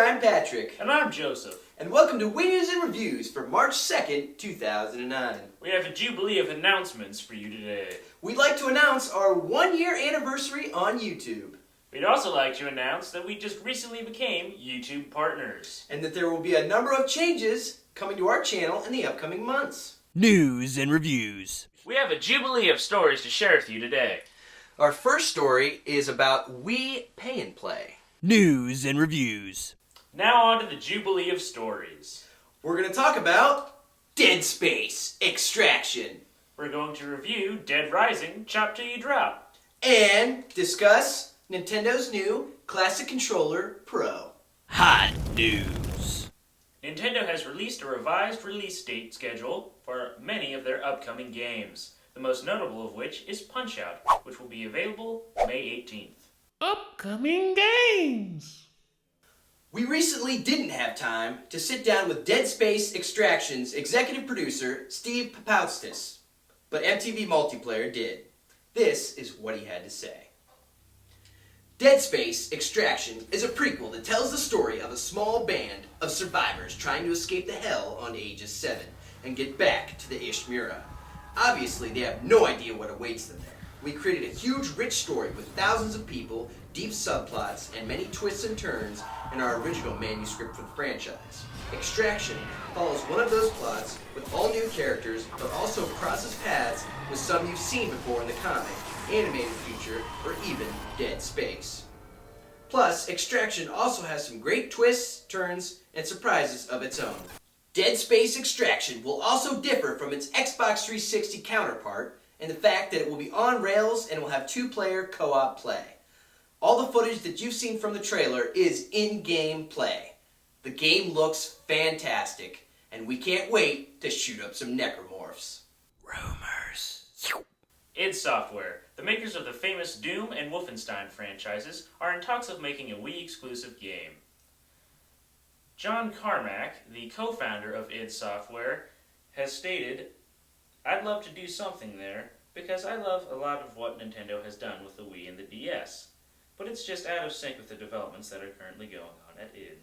I'm Patrick. And I'm Joseph. And welcome to WiiNewsNReviews for March 2nd, 2009. We have a jubilee of announcements for you today. We'd like to announce our 1-year anniversary on YouTube. We'd also like to announce that we just recently became YouTube partners. And that there will be a number of changes coming to our channel in the upcoming months. News and reviews. We have a jubilee of stories to share with you today. Our first story is about Wii Pay and Play. News and reviews. Now on to the jubilee of stories. We're going to talk about Dead Space Extraction. We're going to review Dead Rising Chop Till You Drop. And discuss Nintendo's new Classic Controller Pro. Hot news. Nintendo has released a revised release date schedule for many of their upcoming games, the most notable of which is Punch-Out!, which will be available May 18th. Upcoming games! We recently didn't have time to sit down with Dead Space Extraction's executive producer, Steve Papaustas, but MTV Multiplayer did. This is what he had to say. Dead Space Extraction is a prequel that tells the story of a small band of survivors trying to escape the hell on Aegis 7 and get back to the Ishmura. Obviously, they have no idea what awaits them there. We created a huge, rich story with thousands of people, deep subplots, and many twists and turns in our original manuscript for the franchise. Extraction follows one of those plots with all new characters, but also crosses paths with some you've seen before in the comic, animated feature, or even Dead Space. Plus, Extraction also has some great twists, turns, and surprises of its own. Dead Space Extraction will also differ from its Xbox 360 counterpart in the fact that it will be on rails and will have 2-player co-op play. All the footage that you've seen from the trailer is in-game play. The game looks fantastic, and we can't wait to shoot up some necromorphs. Rumors. id Software, the makers of the famous Doom and Wolfenstein franchises, are in talks of making a Wii-exclusive game. John Carmack, the co-founder of id Software, has stated, "I'd love to do something there, because I love a lot of what Nintendo has done with the Wii and the DS, but it's just out of sync with the developments that are currently going on at id.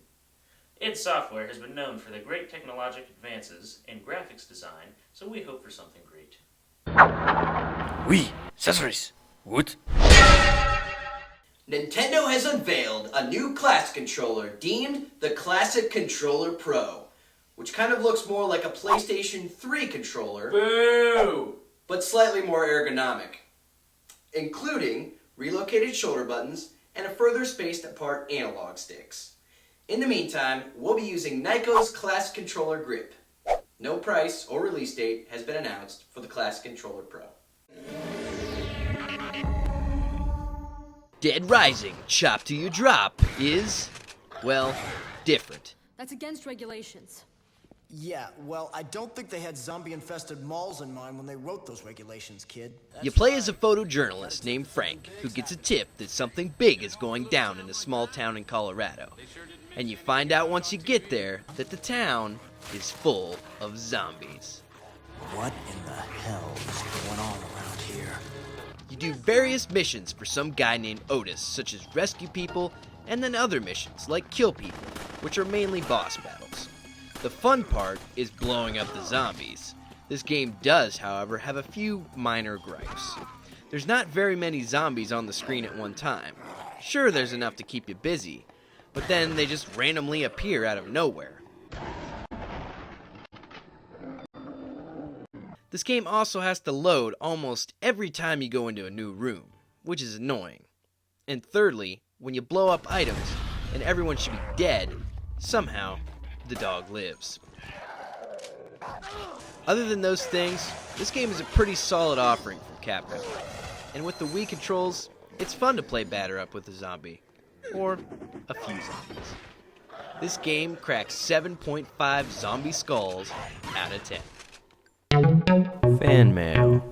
id Software has been known for the great technological advances in graphics design, so we hope for something great." Oui, accessories. What? Nintendo has unveiled a new classic controller deemed the Classic Controller Pro, which kind of looks more like a PlayStation 3 controller, Boo! but slightly more ergonomic, including relocated shoulder buttons and a further spaced apart analog sticks. In the meantime, we'll be using Nyko's Classic Controller Grip. No price or release date has been announced for the Classic Controller Pro. Dead Rising Chop Till You Drop is, well, different. That's against regulations. Yeah, well, I don't think they had zombie-infested malls in mind when they wrote those regulations, kid. You play as a photojournalist named Frank who gets a tip that something big is going down in a small town in Colorado. And you find out once you get there that the town is full of zombies. What in the hell is going on around here? You do various missions for some guy named Otis, such as rescue people, and then other missions like kill people, which are mainly boss battles. The fun part is blowing up the zombies. This game does, however, have a few minor gripes. There's not very many zombies on the screen at one time. Sure, there's enough to keep you busy, but then they just randomly appear out of nowhere. This game also has to load almost every time you go into a new room, which is annoying. And thirdly, when you blow up items and everyone should be dead, somehow the dog lives. Other than those things, this game is a pretty solid offering from Capcom. And with the Wii controls, it's fun to play batter up with a zombie. Or a few zombies. This game cracks 7.5 zombie skulls out of 10. Fan mail.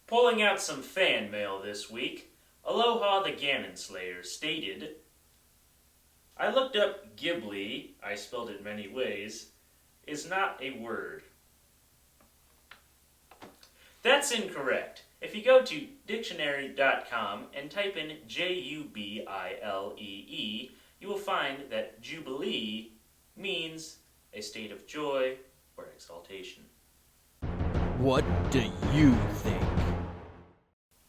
Pulling out some fan mail this week, Aloha the Ganon Slayer stated, "I looked up Ghibli, I spelled it many ways, is not a word. That's incorrect. If you go to dictionary.com and type in Jubile, you will find that Jubilee means a state of joy or exaltation. What do you think?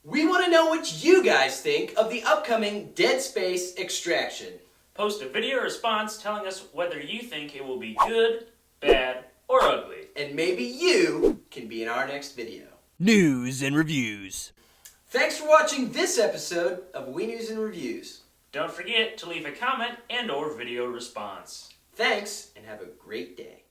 We want to know what you guys think of the upcoming Dead Space Extraction. Post a video response telling us whether you think it will be good, bad, or ugly. And maybe you can be in our next video. News and reviews. Thanks for watching this episode of WiiNewsNReviews. Don't forget to leave a comment and/or video response. Thanks, and have a great day.